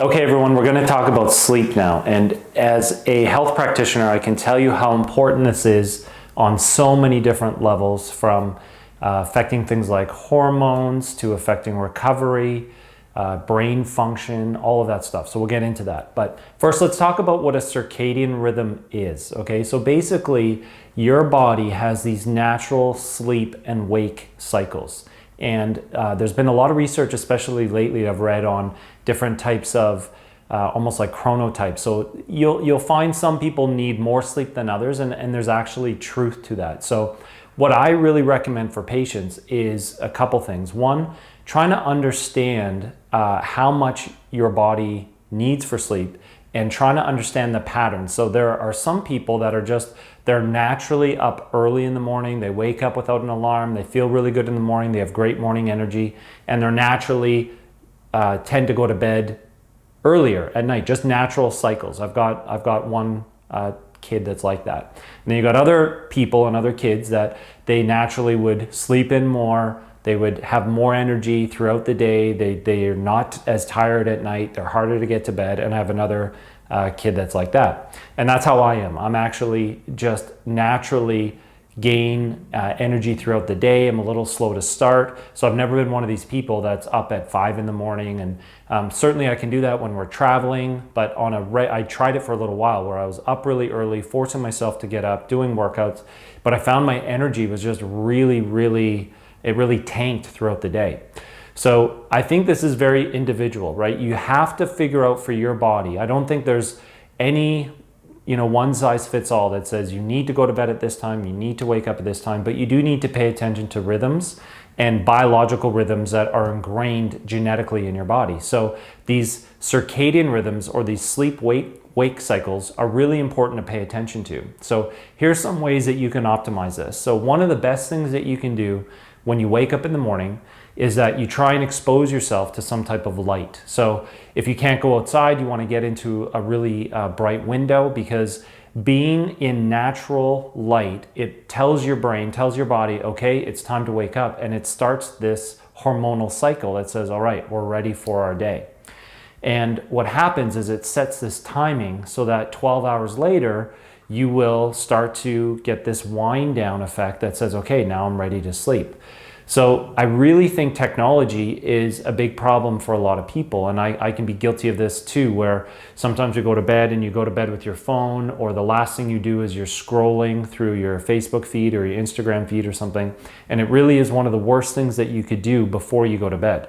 Okay, everyone, we're going to talk about sleep now. And as a health practitioner, I can tell you how important this is on so many different levels, from affecting things like hormones to affecting recovery, brain function, all of that stuff. So we'll get into that. But first, let's talk about what a circadian rhythm is. Okay, so basically, your body has these natural sleep and wake cycles. And there's been a lot of research, especially lately, I've read on different types of almost like chronotypes. So you'll find some people need more sleep than others, and there's actually truth to that. So what I really recommend for patients is a couple things. One, trying to understand how much your body needs for sleep and trying to understand the patterns. So there are some people that are they're naturally up early in the morning. They wake up without an alarm. They feel really good in the morning. They have great morning energy, and they're naturally tend to go to bed earlier at night, just natural cycles. I've got one kid that's like that. And then you got other people and other kids that they naturally would sleep in more. They would have more energy throughout the day. They are not as tired at night. They're harder to get to bed. And I have another kid that's like that. And that's how I am. I'm actually just naturally gain energy throughout the day. I'm a little slow to start. So I've never been one of these people that's up at 5 in the morning. And certainly I can do that when we're traveling, but I tried it for a little while where I was up really early, forcing myself to get up, doing workouts, but I found my energy was just it really tanked throughout the day. So I think this is very individual, right? You have to figure out for your body. I don't think there's any one size fits all that says you need to go to bed at this time, you need to wake up at this time, but you do need to pay attention to rhythms and biological rhythms that are ingrained genetically in your body. So these circadian rhythms, or these sleep-wake cycles, are really important to pay attention to. So here's some ways that you can optimize this. So one of the best things that you can do when you wake up in the morning is that you try and expose yourself to some type of light. So if you can't go outside, you want to get into a really bright window, because being in natural light, it tells your brain, tells your body, okay, it's time to wake up. And it starts this hormonal cycle that says, all right, we're ready for our day. And what happens is it sets this timing so that 12 hours later, you will start to get this wind down effect that says, okay, now I'm ready to sleep. So I really think technology is a big problem for a lot of people. And I can be guilty of this too, where sometimes you go to bed and you go to bed with your phone, or the last thing you do is you're scrolling through your Facebook feed or your Instagram feed or something. And it really is one of the worst things that you could do before you go to bed.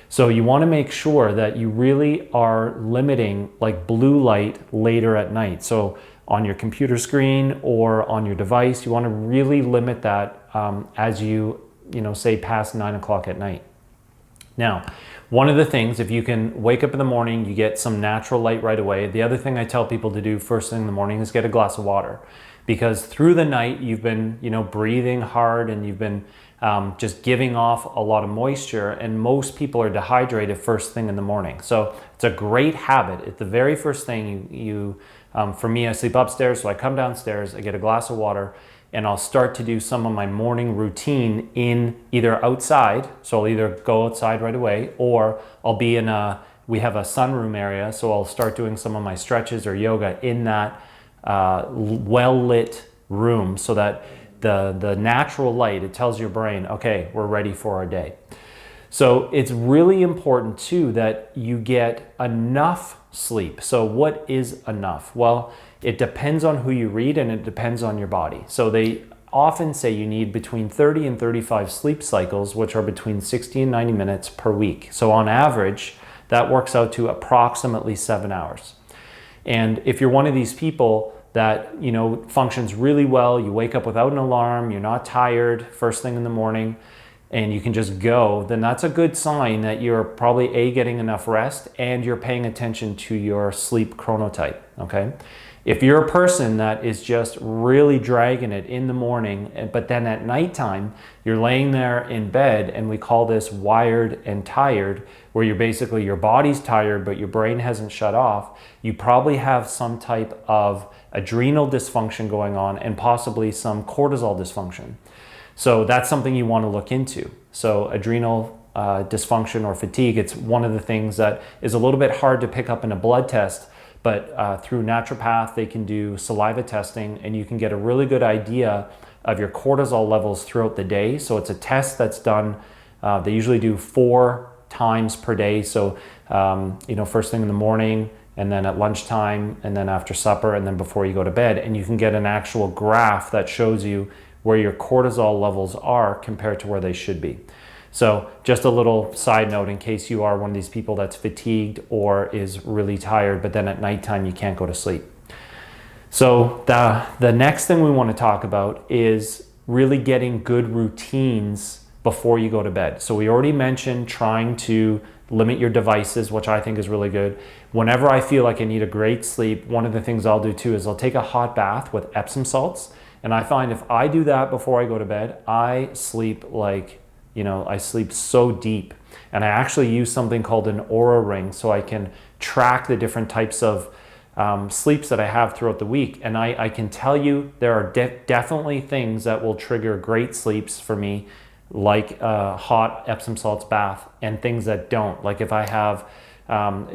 So you want to make sure that you really are limiting like blue light later at night. So on your computer screen or on your device, you want to really limit that as you say past 9 o'clock at night. Now, one of the things, if you can wake up in the morning, you get some natural light right away. The other thing I tell people to do first thing in the morning is get a glass of water, because through the night you've been, breathing hard, and you've been just giving off a lot of moisture, and most people are dehydrated first thing in the morning. So it's a great habit. It's the very first thing for me, I sleep upstairs, so I come downstairs, I get a glass of water, and I'll start to do some of my morning routine in either outside. So I'll either go outside right away, or I'll be we have a sunroom area, so I'll start doing some of my stretches or yoga in that well-lit room, so that the natural light, it tells your brain, okay, we're ready for our day. So it's really important too that you get enough sleep. So what is enough? Well, it depends on who you read, and it depends on your body. So they often say you need between 30 and 35 sleep cycles, which are between 60 and 90 minutes per week. So on average, that works out to approximately 7 hours. And if you're one of these people that functions really well, you wake up without an alarm, you're not tired first thing in the morning, and you can just go, then that's a good sign that you're probably getting enough rest, and you're paying attention to your sleep chronotype, okay? If you're a person that is just really dragging it in the morning, but then at nighttime, you're laying there in bed, and we call this wired and tired, where you're basically, your body's tired, but your brain hasn't shut off, you probably have some type of adrenal dysfunction going on, and possibly some cortisol dysfunction. So that's something you want to look into. So adrenal dysfunction or fatigue, it's one of the things that is a little bit hard to pick up in a blood test, but through naturopath, they can do saliva testing and you can get a really good idea of your cortisol levels throughout the day. So it's a test that's done, they usually do 4 times per day. So, first thing in the morning, and then at lunchtime, and then after supper, and then before you go to bed. And you can get an actual graph that shows you where your cortisol levels are compared to where they should be. So just a little side note in case you are one of these people that's fatigued or is really tired, but then at nighttime you can't go to sleep. So the next thing we want to talk about is really getting good routines before you go to bed. So we already mentioned trying to limit your devices, which I think is really good. Whenever I feel like I need a great sleep, one of the things I'll do too is I'll take a hot bath with Epsom salts. And I find if I do that before I go to bed, I sleep I sleep so deep. And I actually use something called an Aura ring so I can track the different types of sleeps that I have throughout the week. And I can tell you there are definitely things that will trigger great sleeps for me, like a hot Epsom salts bath, and things that don't. Like if I have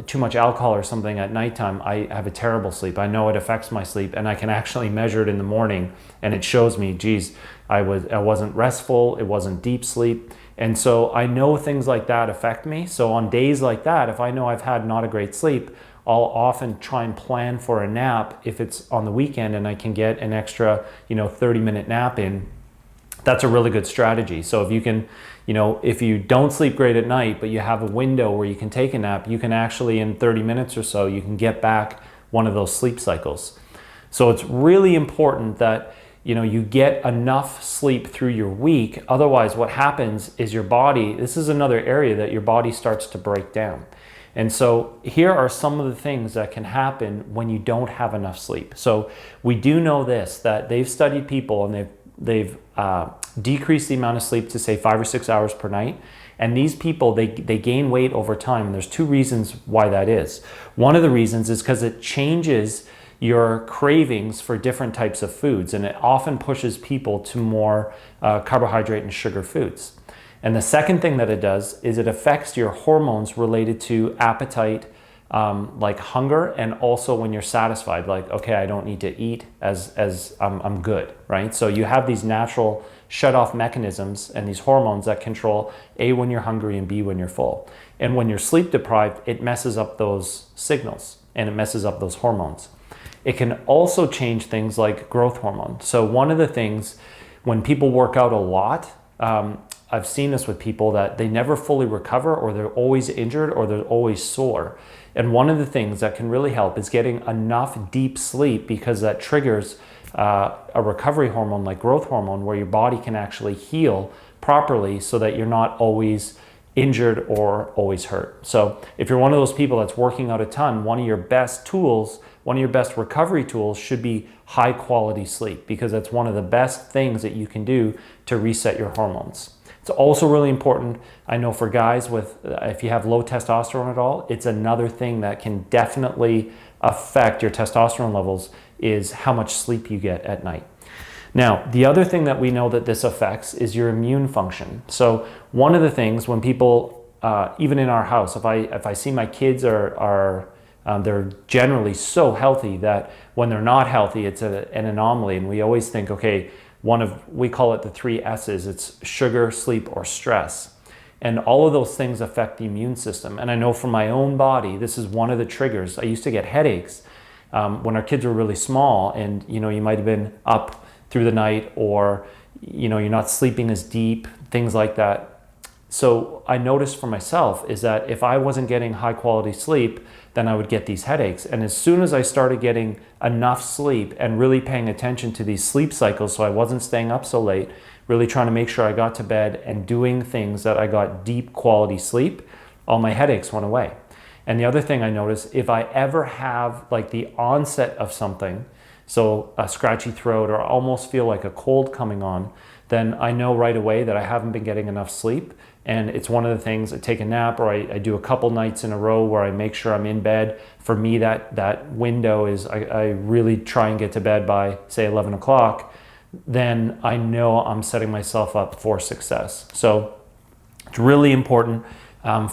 too much alcohol or something at nighttime, I have a terrible sleep. I know it affects my sleep, and I can actually measure it in the morning, and it shows me, geez, I wasn't restful, it wasn't deep sleep. And so I know things like that affect me. So on days like that, if I know I've had not a great sleep, I'll often try and plan for a nap if it's on the weekend and I can get an extra 30-minute nap in. That's a really good strategy. So if you can, if you don't sleep great at night, but you have a window where you can take a nap, you can actually in 30 minutes or so, you can get back one of those sleep cycles. So it's really important that, you get enough sleep through your week. Otherwise, what happens is your body, this is another area that your body starts to break down. And so here are some of the things that can happen when you don't have enough sleep. So we do know this, that they've studied people and they've decreased the amount of sleep to say 5 or 6 hours per night. And these people, they gain weight over time. And there's 2 reasons why that is. One of the reasons is because it changes your cravings for different types of foods. And it often pushes people to more carbohydrate and sugar foods. And the second thing that it does is it affects your hormones related to appetite, like hunger, and also when you're satisfied, like, okay, I don't need to eat as I'm good, right? So you have these natural shut-off mechanisms and these hormones that control A, when you're hungry, and B, when you're full. And when you're sleep deprived, it messes up those signals and it messes up those hormones. It can also change things like growth hormone. So one of the things, when people work out a lot, I've seen this with people that they never fully recover, or they're always injured, or they're always sore. And one of the things that can really help is getting enough deep sleep, because that triggers a recovery hormone like growth hormone, where your body can actually heal properly so that you're not always injured or always hurt. So if you're one of those people that's working out a ton, one of your best tools, one of your best recovery tools should be high quality sleep, because that's one of the best things that you can do to reset your hormones. It's also really important, I know, for guys with, if you have low testosterone at all, it's another thing that can definitely affect your testosterone levels, is how much sleep you get at night. Now, the other thing that we know that this affects is your immune function. So one of the things when people, even in our house, if I see my kids are they're generally so healthy that when they're not healthy, it's an anomaly. And we always think, okay, we call it the 3 S's. It's sugar, sleep, or stress. And all of those things affect the immune system. And I know from my own body, this is one of the triggers. I used to get headaches when our kids were really small, and you might have been up through the night, or you're not sleeping as deep, things like that. So I noticed for myself is that if I wasn't getting high quality sleep, then I would get these headaches. And as soon as I started getting enough sleep and really paying attention to these sleep cycles, so I wasn't staying up so late, really trying to make sure I got to bed and doing things that I got deep quality sleep, all my headaches went away. And the other thing I noticed, if I ever have like the onset of something, so a scratchy throat or almost feel like a cold coming on, then I know right away that I haven't been getting enough sleep. And it's one of the things, I take a nap, or I do a couple nights in a row where I make sure I'm in bed. For me, that window is, I really try and get to bed by, say, 11 o'clock. Then I know I'm setting myself up for success. So It's really important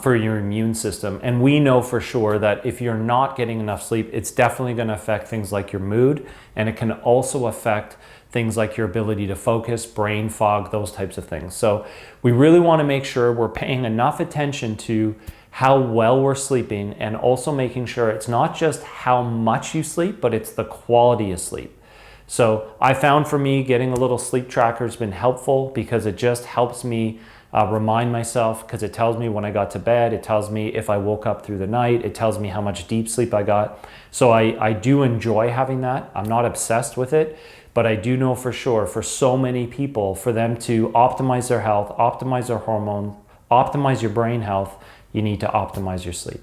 for your immune system. And we know for sure that if you're not getting enough sleep, it's definitely going to affect things like your mood, and it can also affect things like your ability to focus, brain fog, those types of things. So we really want to make sure we're paying enough attention to how well we're sleeping, and also making sure it's not just how much you sleep, but it's the quality of sleep. So I found for me, getting a little sleep tracker has been helpful, because it just helps me remind myself, because it tells me when I got to bed, it tells me if I woke up through the night, it tells me how much deep sleep I got. So I do enjoy having that. I'm not obsessed with it, but I do know for sure, for so many people, for them to optimize their health, optimize their hormones, optimize your brain health, you need to optimize your sleep.